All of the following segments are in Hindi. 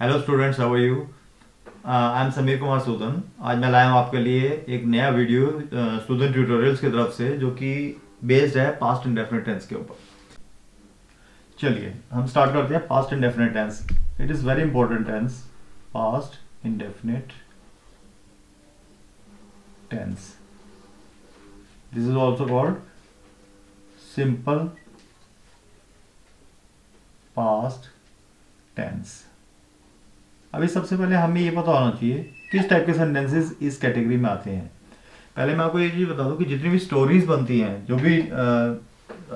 Hello students, how are you? I am Sameer Kumar Sudan. आज मैं लाया हूँ आपके लिए एक नया वीडियो सूदन ट्यूटोरियल्स की तरफ से, जो कि बेस्ड है पास्ट इंडेफिनिट टेंस के ऊपर। चलिए हम स्टार्ट करते हैं। Past indefinite tense, it is very important tense. Past indefinite tense, this is also called simple past tense. अभी सबसे पहले हमें ये पता होना चाहिए किस टाइप के सेंटेंसेस इस कैटेगरी में आते हैं। पहले मैं आपको ये चीज़ बता दूं कि जितनी भी स्टोरीज बनती हैं, जो भी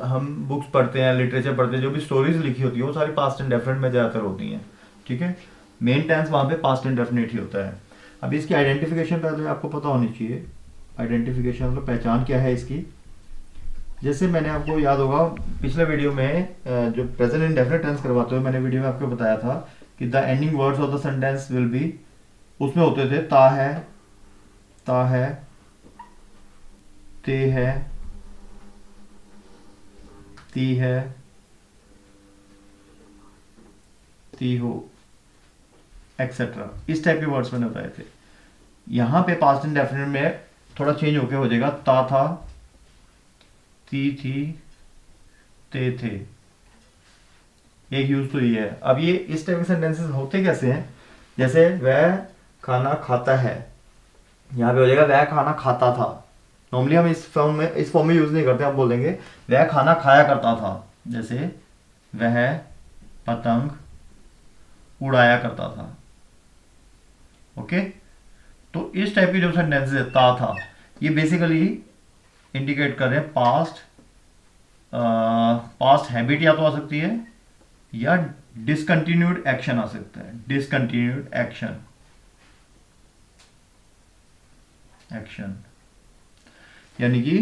हम बुक्स पढ़ते हैं, लिटरेचर पढ़ते हैं, जो भी स्टोरीज लिखी होती है वो सारी पास्ट इंडेफिनिट में ज़्यादातर होती हैं। ठीक है, मेन टेंस वहाँ पे पास्ट इंडेफिनिट ही होता है। अभी इसकी आइडेंटिफिकेशन पहले आपको पता होनी चाहिए। आइडेंटिफिकेशन मतलब पहचान क्या है इसकी। जैसे मैंने आपको याद होगा पिछले वीडियो में जो प्रेजेंट इंडेफिनिट टेंस करवाते हुए मैंने वीडियो में आपको बताया था कि the ending words of the sentence will be, उसमें होते थे ता है, ते है, ती है, ती हो, एक्सेट्रा। इस टाइप के वर्ड्स मैंने बताए थे। यहां पे पास्ट इंडेफिनिट में थोड़ा चेंज होके हो जाएगा, ता था, ती थी, ते थे। एक यूज तो ये है। अब ये इस टाइप के सेंटेंसेस होते कैसे हैं? जैसे वह खाना खाता है, यहाँ पे हो जाएगा वह खाना खाता था। नॉर्मली हम इस फॉर्म में यूज नहीं करते, हम बोलेंगे वह खाना खाया करता था। जैसे वह पतंग उड़ाया करता था। ओके, तो इस टाइप की जो सेंटेंसेस है ता था, ये बेसिकली इंडिकेट कर रहे हैं पास्ट हैबिट या तो आ सकती है या डिसकंटिन्यूड एक्शन आ सकता है। डिसकंटिन्यूड एक्शन यानी कि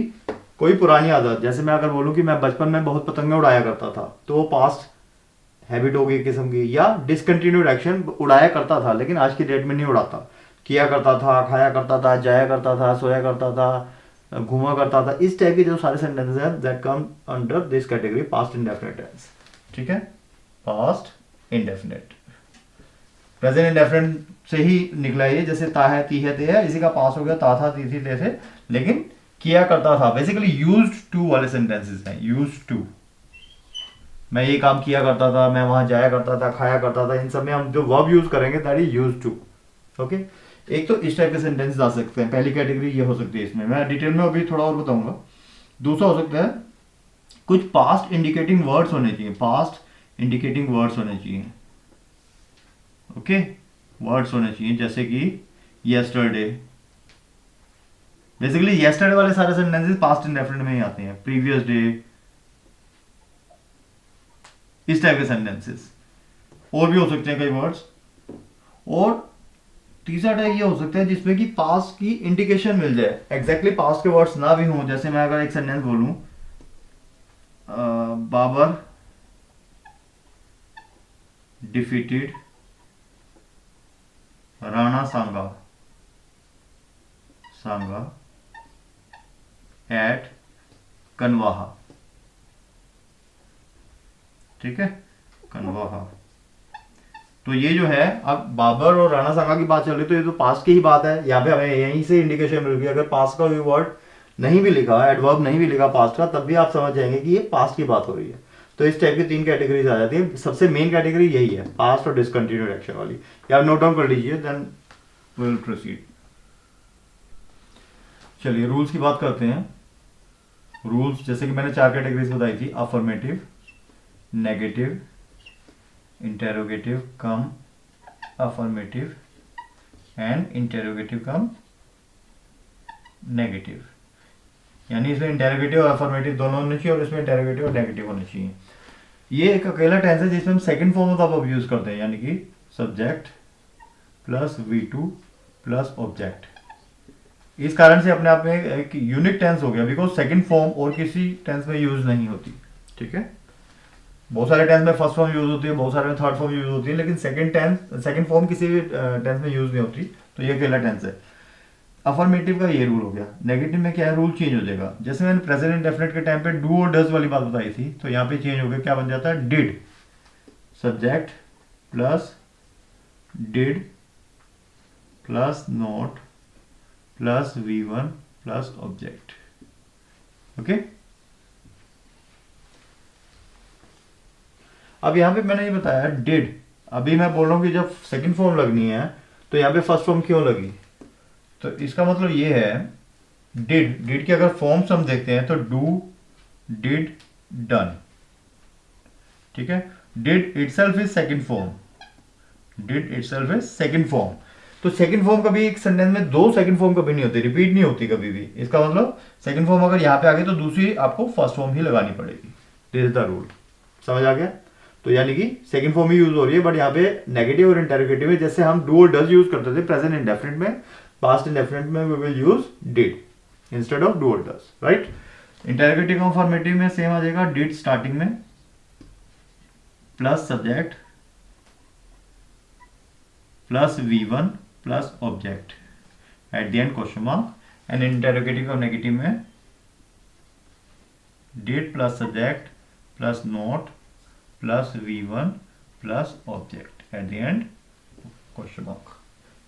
कोई पुरानी आदत। जैसे मैं अगर बोलूं कि मैं बचपन में बहुत पतंगे उड़ाया करता था, तो वो पास्ट हैबिट होगी किस्म की। या डिसकंटिन्यूड एक्शन, उड़ाया करता था लेकिन आज की डेट में नहीं उड़ाता, किया करता था, खाया करता था, जाया करता था, सोया करता था, घूमा करता था। इस टाइप के जो सारे सेंटेंसेस हैं that come under this category past indefinite tense. ठीक है, पास्ट इंडेफिनिट। प्रेजेंट इंडेफिनिट से ही निकला ये। जैसे ता है, ती है, ते है, इसी का पास हो गया ता था, ती थी, ते थे। लेकिन किया करता था बेसिकली यूज्ड टू वाले सेंटेंसेस हैं। यूज्ड टू, मैं ये काम किया करता था, मैं वहां जाया करता था, खाया करता था, इन सब में हम जो वर्ब यूज करेंगे that is used to. Okay, एक तो इस टाइप के सेंटेंसेस आ सकते हैं। पहली कैटेगरी ये हो सकती है, इसमें मैं डिटेल में अभी थोड़ा और बताऊंगा। दूसरा हो सकता है कुछ पास्ट इंडिकेटिंग वर्ड्स होने चाहिए। पास्ट इंडिकेटिंग वर्ड्स होने चाहिए। ओके, वर्ड्स होने चाहिए जैसे कि येस्टरडे। बेसिकली येस्टरडे वाले सारे सेंटेंसेस पास्ट इंडेफिनिट में ही आते हैं। प्रीवियस डे, इस टाइप के सेंटेंसेस। और भी हो सकते हैं कई वर्ड्स। और तीसरा टाइप ये हो सकता है जिसमें कि पास्ट की इंडिकेशन मिल जाए। एग्जैक्टली पास्ट के वर्ड्स ना भी हों। जैसे मैं अगर एक सेंटेंस बोलूं, बाबर डिफीटेड राणा सांगा एट कनवाहा। ठीक है, कनवाहा। तो ये जो है, अब बाबर और राणा सांगा की बात चल रही, तो ये तो पास्ट की ही बात है। यहाँ पे हमें यहीं से इंडिकेशन मिल गई। अगर पास्ट का कोई वर्ड नहीं भी लिखा, एडवर्ब नहीं भी लिखा पास्ट का, तब भी आप समझ जाएंगे कि ये पास्ट की बात हो रही है। तो इस टाइप की तीन कैटेगरीज आ जाती है। सबसे मेन कैटेगरी यही है, पास्ट और डिसकंटिन्यूड एक्शन वाली। या आप नोट डाउन कर लीजिए, देन विल प्रोसीड। चलिए रूल्स की बात करते हैं। रूल्स जैसे कि मैंने चार कैटेगरीज बताई थी, affirmative, negative, interrogative come affirmative and interrogative come negative. यानी इसमें इंटेरोगेटिव और अफर्मेटिव दोनों होने चाहिए और इसमें इंटेरोगेटिव और नेगेटिव होने चाहिए। ये एक अकेला टेंस है जिसमें हम second form of verb use करते हैं, यानी कि subject plus V2 plus object. इस कारण से अपने आप में एक यूनिक टेंस हो गया, बिकॉज सेकंड फॉर्म और किसी टेंस में यूज नहीं होती। ठीक है, बहुत सारे टेंस में फर्स्ट फॉर्म यूज होती है, बहुत सारे में थर्ड फॉर्म यूज होती है, लेकिन सेकंड फॉर्म किसी भी टेंस में यूज नहीं होती। तो ये अकेला टेंस है। अफर्मेटिव का ये रूल हो गया। नेगेटिव में क्या है, रूल चेंज हो जाएगा। जैसे मैंने प्रेजेंट इंडेफिनिट के टाइम पे डू और डज वाली बात बताई थी, तो यहाँ पे चेंज हो गया। क्या बन जाता है, did subject plus did plus not plus V1 plus object. Okay, अब यहां पे मैंने ये बताया डिड, अभी मैं बोल रहा हूं कि जब सेकंड फॉर्म लगनी है तो यहां पे फर्स्ट फॉर्म क्यों लगी, तो इसका मतलब ये है डिड की अगर फॉर्म्स हम देखते हैं तो डू, डिड, डन। ठीक है, did itself is second form, did itself is second form. तो सेकंड फॉर्म कभी एक सेंटेंस में दो सेकंड फॉर्म कभी नहीं होती, रिपीट नहीं होती कभी भी। इसका मतलब सेकंड फॉर्म अगर यहां पे आ गई तो दूसरी आपको फर्स्ट फॉर्म ही लगानी पड़ेगी। दिस इज द रूल, समझ आ गया। तो यानी कि सेकंड फॉर्म ही यूज हो रही है, बट यहाँ पे नेगेटिव और इंटरोगेटिव में जैसे हम डू और डज यूज करते थे प्रेजेंट इंडेफिनिट में, पास्ट इंडेफिनिट में we will use did instead of do और डज, राइट। इंटरोगेटिव और फॉर्मेटिव में सेम आ जाएगा, डिड स्टार्टिंग में plus subject plus V1 plus object at the end question mark. And interrogative और नेगेटिव में did plus subject plus not plus V1 plus object at the end question mark,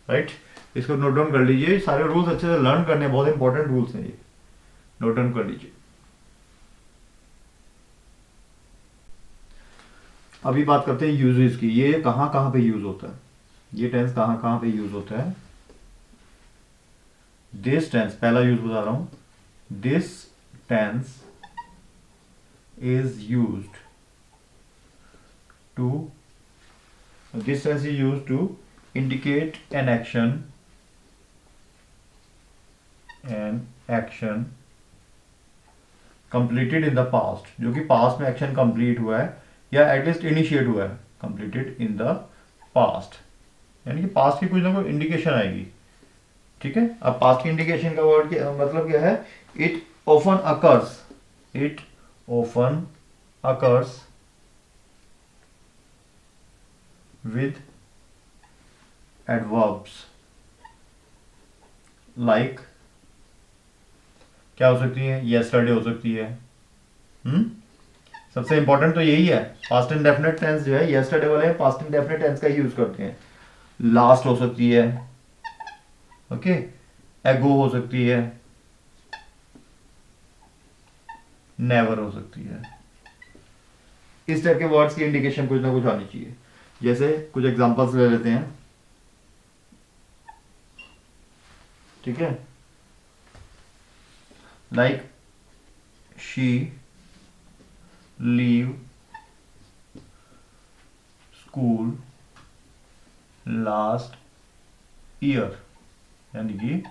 right. इसको नोट डाउन कर लीजिए, सारे रूल्स अच्छे से लर्न करने, बहुत इंपॉर्टेंट रूल्स हैं ये, नोट डाउन कर लीजिए। अभी बात करते हैं यूजेस की, ये कहां कहां पे यूज होता है, ये टेंस कहां कहां पे यूज होता है। दिस टेंस, पहला यूज बता रहा हूं, this tense is used to, this tense is used to indicate an action completed in the past, जो कि पास्ट में एक्शन कंप्लीट हुआ है या एटलीस्ट इनिशिएट हुआ है, कंप्लीटेड इन द पास्ट, यानी कि पास्ट की कुछ ना कोई इंडिकेशन आएगी। ठीक है, अब पास्ट की इंडिकेशन का वर्ड मतलब क्या है, it often occurs with adverbs like, क्या हो सकती है, येस्टरडे हो सकती है। सबसे इंपॉर्टेंट तो यही है, पास्ट इंडेफिनिट टेंस जो है, येस्टरडे वाले पास्ट इंडेफिनिट टेंस का ही यूज करते हैं। लास्ट हो सकती है, ओके, एगो हो सकती है, नेवर हो सकती है। इस टाइप के वर्ड्स की इंडिकेशन कुछ ना कुछ आनी चाहिए। जैसे कुछ एग्जांपल्स ले लेते हैं, ठीक है, like she leave school last year, यानी कि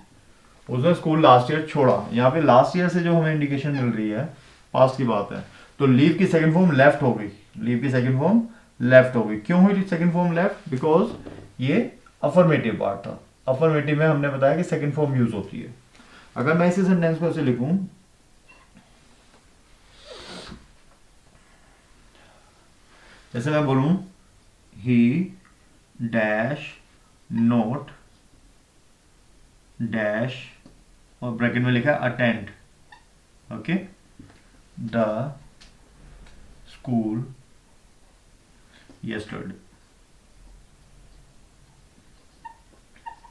उसने स्कूल लास्ट ईयर छोड़ा। यहाँ पे लास्ट ईयर से जो हमें इंडिकेशन मिल रही है, पास्ट की बात है, तो लीव की सेकंड फॉर्म लेफ्ट हो गई, लीव की सेकंड फॉर्म लेफ्ट हो गई। क्यों हुई सेकंड फॉर्म लेफ्ट, बिकॉज ये अफर्मेटिव पार्ट था। अफर्मेटिव में हमने बताया कि सेकंड फॉर्म यूज होती है। अगर मैं इसी सेंटेंस को ऐसे लिखूं, जैसे मैं बोलूं ही डैश नोट डैश और ब्रैकेट में लिखा attend, okay, the school yesterday.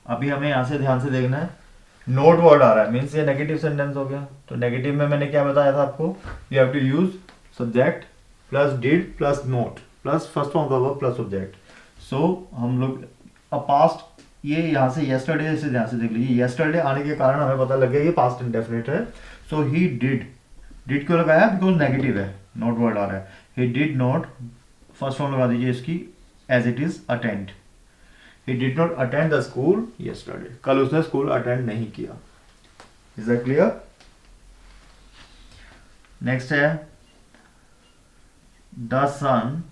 अभी हमें यहां से ध्यान से देखना है, नोट वर्ड आ रहा है, मीन्स ये नेगेटिव सेंटेंस हो गया। तो नेगेटिव में मैंने क्या बताया था आपको, you have to use subject plus did plus not plus first form का वर्ब प्लस ऑब्जेक्ट। सो हम लोग पास्ट, ये यहां से येस्टरडे से ध्यान से देख लीजिए, येस्टरडे आने के कारण हमें पता लग गया ये पास्ट इंडेफिनिट है। सो ही डिड क्यों लगाया, बिकॉज नेगेटिव है, नोट वर्ड आ रहा है। He did not, first form लगा दीजिए इसकी, as it is attend. He did not attend the school yesterday, कल उसने स्कूल अटेंड नहीं किया। Is that clear. नेक्स्ट है द सन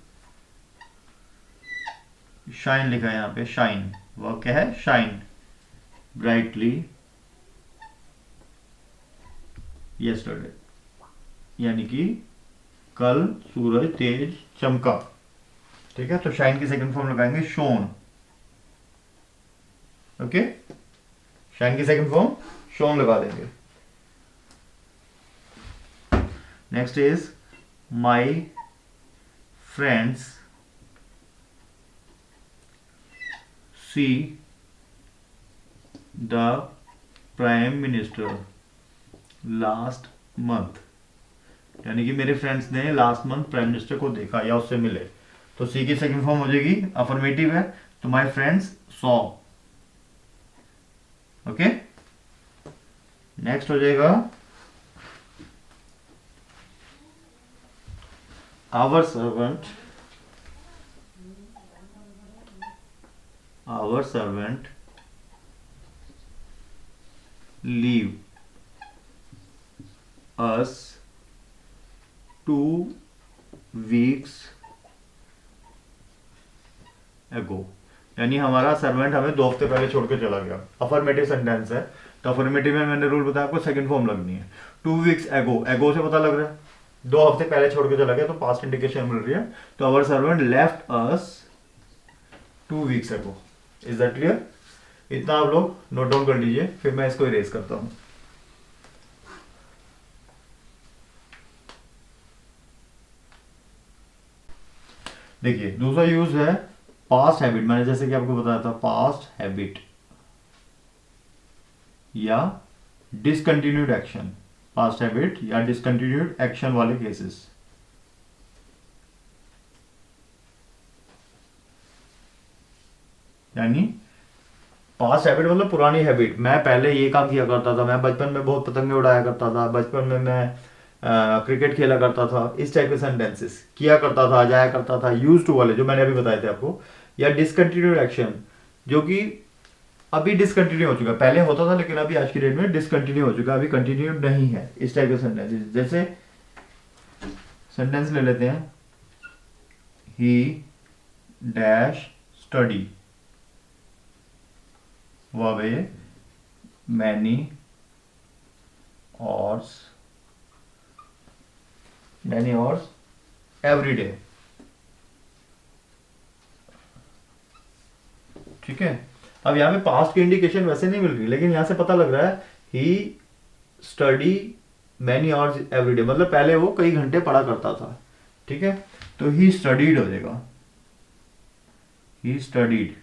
शाइन, लिखा है यहां पे शाइन, वर्ब क्या है, शाइन ब्राइटली येस्टरडे, यानी कि कल सूरज तेज चमका। ठीक है, तो शाइन की सेकंड फॉर्म लगाएंगे शोन, ओके, शाइन की सेकंड फॉर्म शोन लगा देंगे। Next is my friends see the prime minister last month, यानी कि मेरे फ्रेंड्स ने लास्ट मंथ प्राइम मिनिस्टर को देखा या उससे मिले, तो सी की सेकंड फॉर्म हो जाएगी, अफर्मेटिव है तो my friends saw. Okay, next हो जाएगा our servant leave us 2 weeks ago, यानी हमारा सर्वेंट हमें 2 हफ्ते पहले छोड़ के चला गया। अफर्मेटिव सेंटेंस है तो अफर्मेटिव में मैंने रूल बताया आपको, सेकंड फॉर्म लगनी है। 2 weeks ago, एगो से पता लग रहा है 2 हफ्ते पहले छोड़ के चला गया, तो पास्ट इंडिकेशन मिल रही है, तो our servant left us 2 weeks ago। Is that clear? इतना आप लोग नोट डाउन कर लीजिए, फिर मैं इसको इरेज करता हूं। देखिए दूसरा यूज है पास्ट हैबिट, मैंने जैसे कि आपको बताया था पास्ट हैबिट या डिसकंटिन्यूड एक्शन, पास्ट हैबिट या डिसकंटिन्यूड एक्शन वाले केसेस। यानी पास्ट हैबिट मतलब पुरानी हैबिट, मैं पहले ये काम किया करता था, मैं बचपन में बहुत पतंगे उड़ाया करता था, बचपन में मैं क्रिकेट खेला करता था, इस टाइप के सेंटेंसेस किया करता था, जाया करता था, यूज टू वाले जो मैंने अभी बताए थे आपको। या डिसकंटिन्यूड एक्शन जो कि अभी डिसकंटिन्यू हो चुका है, पहले होता था लेकिन अभी आज की डेट में डिसकंटिन्यू हो चुका है, अभी कंटिन्यू नहीं है, इस टाइप के सेंटेंसेस। जैसे सेंटेंस ले लेते हैं, ही डैश स्टडी वह मैनी hours every day। ठीक है, अब यहाँ पे पास्ट की इंडिकेशन वैसे नहीं मिल रही, लेकिन यहां से पता लग रहा है ही study many hours every day, मतलब पहले वो कई घंटे पढ़ा करता था। ठीक है, तो ही स्टडीड हो जाएगा, ही स्टडीड,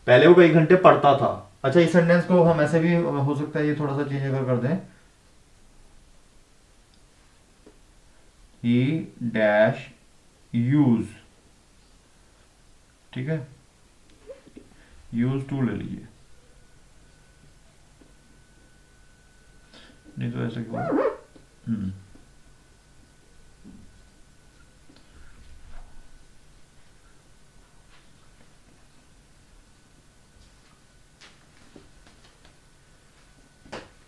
पहले वो कई घंटे पढ़ता था। अच्छा, इस सेंटेंस को हम ऐसे भी हो सकता है, ये थोड़ा सा चेंज अगर कर दें, ही डैश यूज, ठीक है, यूज टू ले लीजिए, नहीं तो ऐसे क्यों।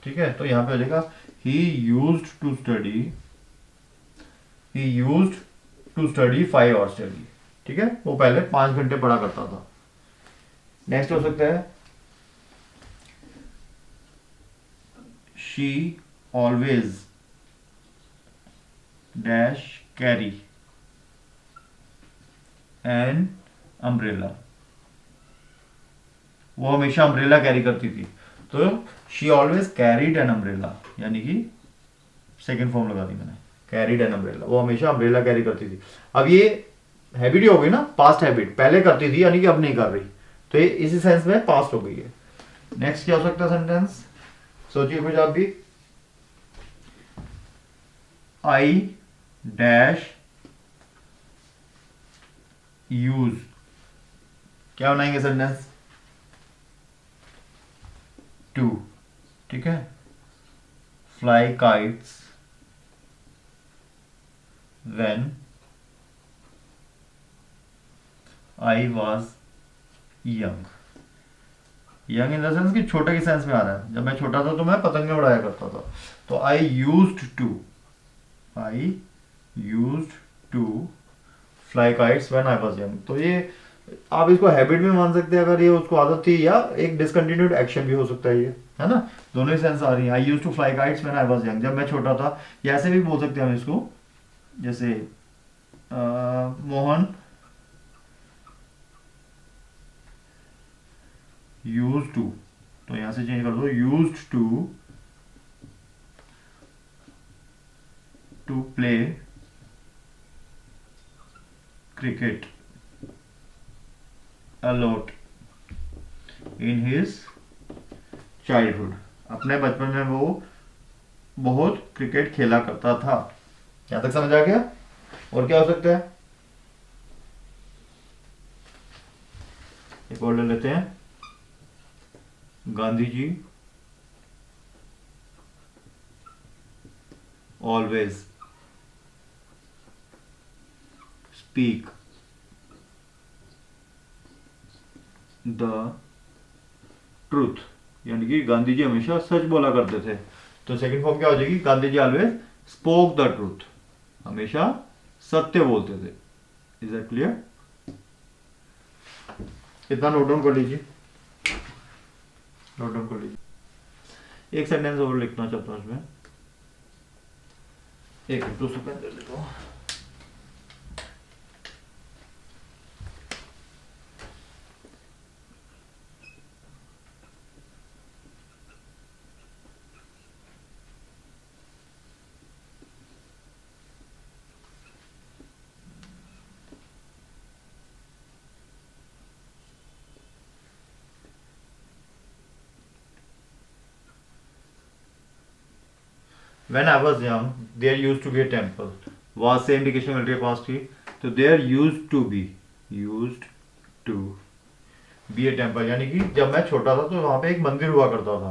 ठीक है, तो यहां पे हो जाएगा he used to study, he used to study 5 hours daily. ठीक है, वो पहले 5 घंटे पढ़ा करता था। नेक्स्ट हो सकता है she always dash carry an umbrella, वो हमेशा अम्ब्रेला कैरी करती थी, तो she always carried an umbrella, यानी कि सेकेंड फॉर्म लगा दी मैंने, कैरीड एन अम्ब्रेला, वो हमेशा अम्ब्रेला कैरी करती थी। अब ये हैबिट ही हो गई ना, पास्ट हैबिट, पहले करती थी यानी कि अब नहीं कर रही, तो ये इसी सेंस में पास्ट हो गई है। नेक्स्ट क्या हो सकता है सेंटेंस, सोचिए कुछ आप भी। आई डैश यूज, क्या बनाएंगे सेंटेंस, टू, ठीक है, fly kites when I was young, young in the sense कि छोटे के सेंस में आ रहा है, जब मैं छोटा था तो मैं पतंगे उड़ाया करता था, तो I used to fly kites when I was young, तो ये आप इसको हैबिट भी मान सकते हैं अगर ये उसको आदत थी, या एक डिसकंटिन्यूड एक्शन भी हो सकता है, ये है ना, दोनों ही सेंस आ रही है। I used to fly kites when I was young, जब मैं छोटा था, या ऐसे भी बोल सकते हैं हम इसको, जैसे मोहन यूज्ड टू, तो यहां से चेंज कर दो, used to play cricket a lot in his childhood. अपने बचपन में वो बहुत क्रिकेट खेला करता था। यहां तक समझ आ गया? और क्या हो सकता है? एक और ले लेते हैं। Gandhi ji always speak the truth, यानी कि गांधी जी हमेशा सच बोला करते थे। तो सेकंड फॉर्म क्या हो जाएगी? Gandhi ji always spoke the truth, हमेशा सत्य बोलते थे। Is that clear? इतना नोट डाउन कर लीजिए, नोट डाउन कर लीजिए। एक सेंटेंस और लिखना चाहता हूं इसमें, एक तो सेकंड दे लेता हूं। When I was young, there used to be a temple. Was से इंडिकेशन मिल रही है पास्ट की, तो there used to be a temple, यानी कि जब मैं छोटा था तो वहां पे एक मंदिर हुआ करता था।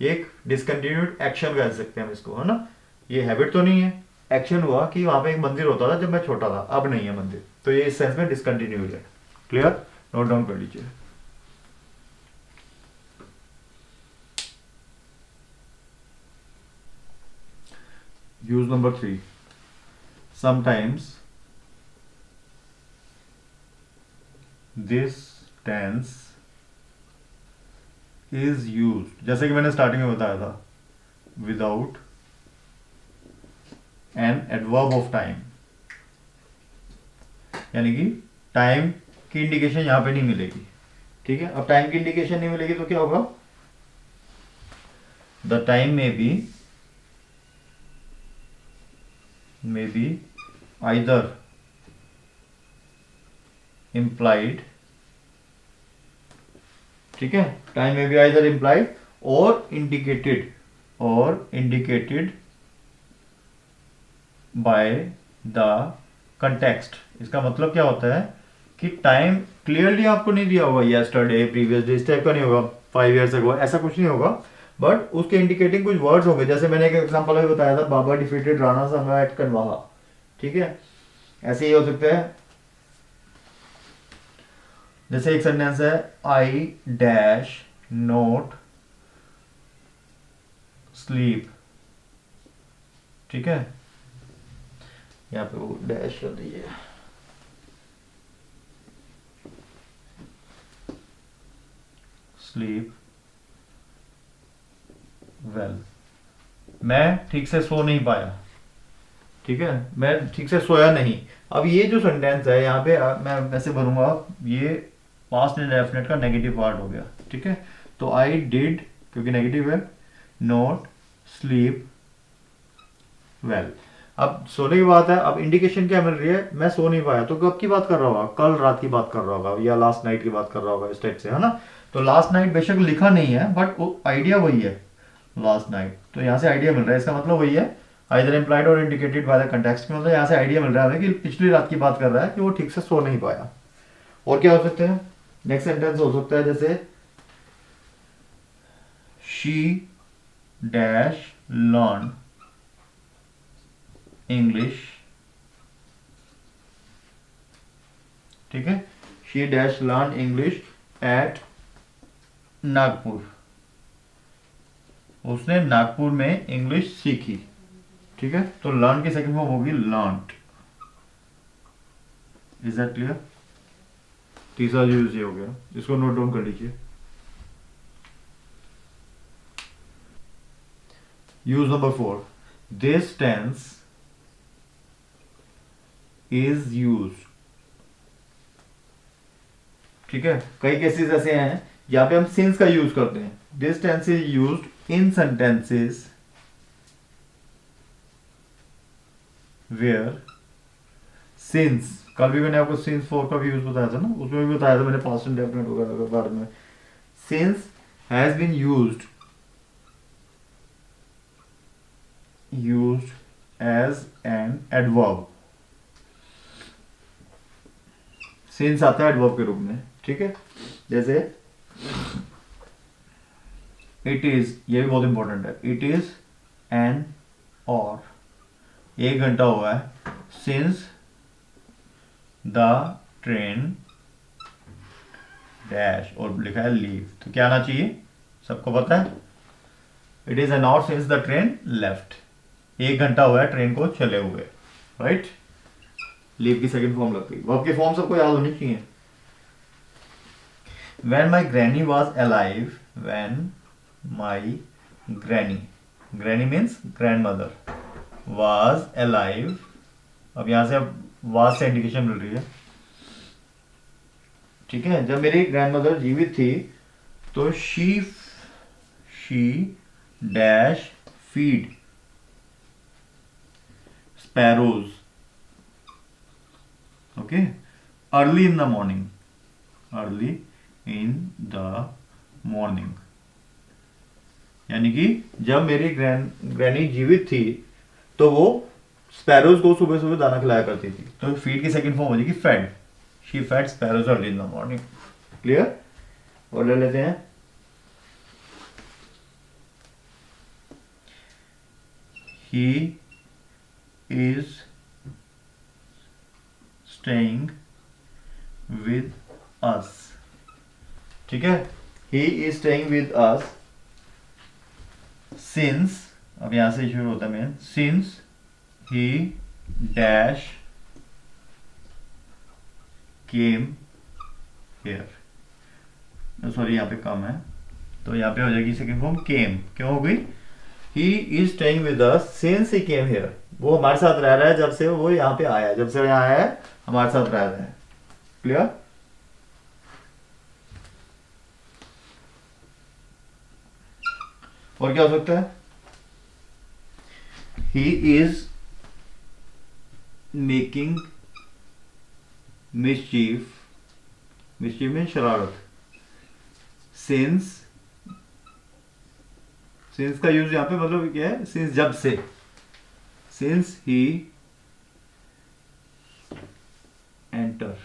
ये एक डिसकंटिन्यूड एक्शन कह सकते हैं हम इसको, है ना? ये हैबिट तो नहीं है, एक्शन हुआ कि वहां पे एक मंदिर होता था जब मैं छोटा था, अब नहीं है मंदिर, तो ये इस सेंस में डिसकंटिन्यूड है। क्लियर? नोट डाउन कर लीजिए। Use number 3. Sometimes this tense is used, जैसे कि मैंने स्टार्टिंग में बताया था, without an adverb of time, यानी कि टाइम की इंडिकेशन यहां पे नहीं मिलेगी। ठीक है? अब टाइम की इंडिकेशन नहीं मिलेगी तो क्या होगा? The time may be either implied, ठीक है? टाइम में भी either implied और indicated by the context। इसका मतलब क्या होता है कि टाइम क्लियरली आपको नहीं दिया होगा, yesterday, previous day, इस टाइप का नहीं होगा, 5 years ago, ऐसा कुछ नहीं होगा, बट उसके इंडिकेटिंग कुछ वर्ड्स होंगे। जैसे मैंने एक एग्जांपल अभी बताया था, बाबा डिफीटेड राणा संगा एट कनवाहा। ठीक है? ऐसे ही हो सकता है, जैसे एक सेंटेंस है, आई डैश नोट स्लीप। ठीक है? यहां पे वो डैश कर दीजिए। स्लीप वेल, मैं ठीक से सो नहीं पाया। ठीक है? मैं ठीक से सोया नहीं। अब ये जो सेंटेंस है यहाँ पे मैं ऐसे भरूंगा, ये पास्ट इंडेफिनिट का नेगेटिव पार्ट हो गया। ठीक है? तो आई डिड, क्योंकि नेगेटिव है, नॉट स्लीप वेल। अब सोने की बात है, अब इंडिकेशन क्या मिल रही है? मैं सो नहीं पाया, तो कब की बात कर रहा होगा? कल रात की बात कर रहा होगा, या लास्ट नाइट की बात कर रहा होगा, इस टाइप से, है ना? तो लास्ट नाइट बेशक लिखा नहीं है, बट आइडिया वही है, लास्ट नाइट। तो यहाँ से आइडिया मिल रहा है, इसका मतलब वही है, आइदर इम्प्लाइड और इंडिकेटेड बाय द कंटेक्स्ट। मतलब यहाँ से आइडिया मिल रहा है कि पिछली रात की बात कर रहा है कि वो ठीक से सो नहीं पाया। और क्या हो सकते हैं? नेक्स्ट सेंटेंस हो सकता है जैसे, शी डैश लर्न इंग्लिश। ठीक है? She dash learn English at Nagpur. उसने नागपुर में इंग्लिश सीखी। ठीक है? तो लर्न की सेकंड फॉर्म होगी लर्नड। Is that clear? तीसरा यूज ये हो गया, इसको नोट डाउन कर लीजिए। Use number 4, this tense is use. ठीक है? कई केसेस ऐसे हैं जहां पे हम सिंस का यूज करते हैं। This tense is used in sentences where since कल भी मैंने आपको सिंस फॉर का भी यूज बताया था ना, उसमें भी बताया था मैंने पास्ट इंडेफिनिट वगैरह के बारे में। Since has been used as an adverb. Since आता है एडवर्ब के रूप में, ठीक है। जैसे इट इज, ये भी बहुत इंपॉर्टेंट है, इट इज एन और 1 घंटा हुआ है सिंस द ट्रेन डैश और लिखा है लीव, तो क्या आना चाहिए, सबको पता है, it is an hour since the train left. 1 घंटा हुआ है ट्रेन को चले हुए, राइट। लीव की सेकंड फॉर्म लग गई। वर्ब की फॉर्म सबको याद होनी चाहिए। When my granny was alive, when my granny means grandmother, was alive, अब यहां से अब was से इंडिकेशन मिल रही है, ठीक है। जब मेरी ग्रैंडमदर जीवित थी तो she dash feed sparrows, okay, early in the morning, early in the morning, यानी कि जब मेरी ग्रैनी जीवित थी तो वो स्पैरोज को सुबह सुबह दाना खिलाया करती थी। तो फीड की सेकंड फॉर्म हो जाएगी fed, she fed sparrows early in the morning. Clear? और ले लेते हैं he is staying with us, ठीक है। he is staying with us since, अब यहां से शुरू होता है main, since he dash came here, sorry यहाँ पे कम है तो यहाँ पे हो जाएगी सेकंड फॉर्म केम। क्यों हो गई? he is staying with us since he came here, वो हमारे साथ रह रहा है जब से वो यहाँ पे आया है, जब से वो यहाँ आया है हमारे साथ रह रहा है। क्लियर? और क्या हो सकता है? he is making mischief में शरारत, since का यूज यहां पे मतलब क्या है, since जब से, since he enter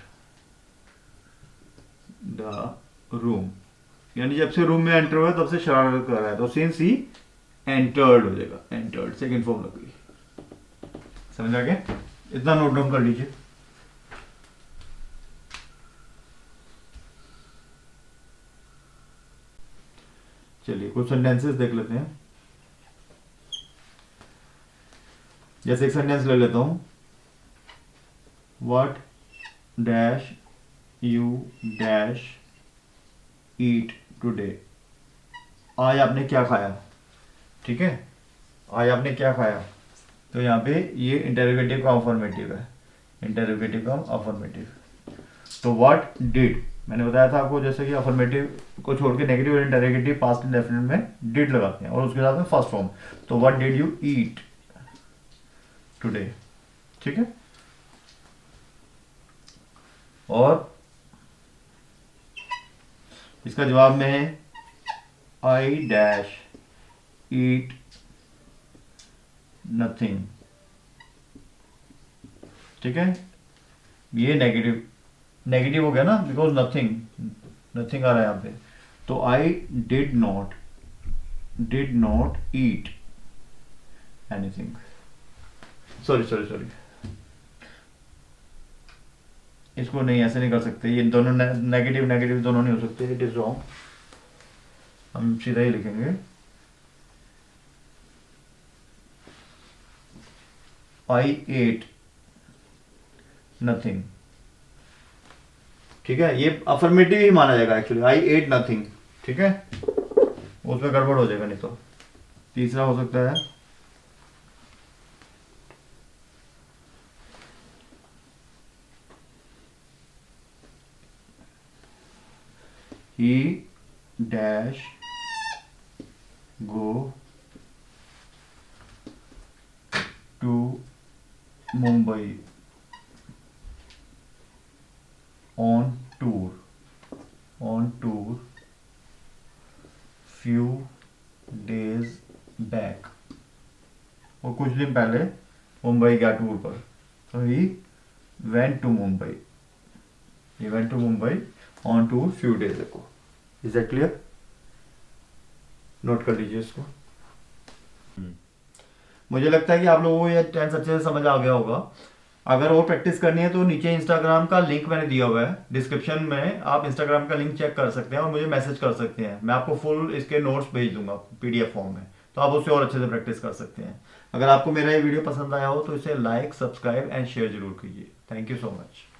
the room, यानी जब से रूम में एंटर हुआ तब से शरारत कर रहा है, तो since he entered हो जाएगा, entered सेकंड फॉर्म लग गई। समझ आ गया? इतना नोट डाउन कर लीजिए। चलिए कुछ सेंटेंसेस देख लेते हैं। जैसे एक सेंटेंस ले लेता हूं, what dash you dash eat today, आज आपने क्या खाया, ठीक है, आज आपने क्या खाया। तो यहाँ पे ये इंटरोगेटिव का अफर्मेटिव है, इंटरोगेटिव का अफर्मेटिव। तो व्हाट डिड, मैंने बताया था आपको जैसे कि अफर्मेटिव को छोड़ के नेगेटिव और इंटरोगेटिव पास्ट इंडेफिनिट में डिड लगाते हैं और उसके साथ में फर्स्ट फॉर्म। तो what did you eat today, ठीक है। और इसका जवाब में है आई डैश ईट नथिंग, ठीक है। ये नेगेटिव हो गया ना, बिकॉज नथिंग आ रहा है यहां पे। तो I did not eat anything, sorry इसको नहीं, ऐसे नहीं कर सकते, ये दोनों नेगेटिव दोनों नहीं हो सकते, इट इज रॉन्ग। हम सीधा ही लिखेंगे आई एट नथिंग, ठीक है। ये अफर्मेटिव ही माना जाएगा एक्चुअली, आई एट नथिंग, ठीक है, उसमें गड़बड़ हो जाएगा नहीं तो। तीसरा हो सकता है he dash go to Mumbai, on tour few days back, वो कुछ दिन पहले मुंबई गया टूर पर, तो he went to Mumbai, he went to Mumbai on tour few days ago. Is that clear? Note कर लीजिए इसको। मुझे लगता है कि आप लोगों को ये टेंस अच्छे से समझ आ गया होगा। अगर और प्रैक्टिस करनी है तो नीचे इंस्टाग्राम का लिंक मैंने दिया हुआ है डिस्क्रिप्शन में, आप इंस्टाग्राम का लिंक चेक कर सकते हैं और मुझे मैसेज कर सकते हैं, मैं आपको फुल इसके नोट्स भेज दूंगा पीडीएफ फॉर्म में, तो आप उससे और अच्छे से प्रैक्टिस कर सकते हैं। अगर आपको मेरा ये वीडियो पसंद आया हो तो इसे लाइक, सब्सक्राइब एंड शेयर जरूर कीजिए। Thank you so much.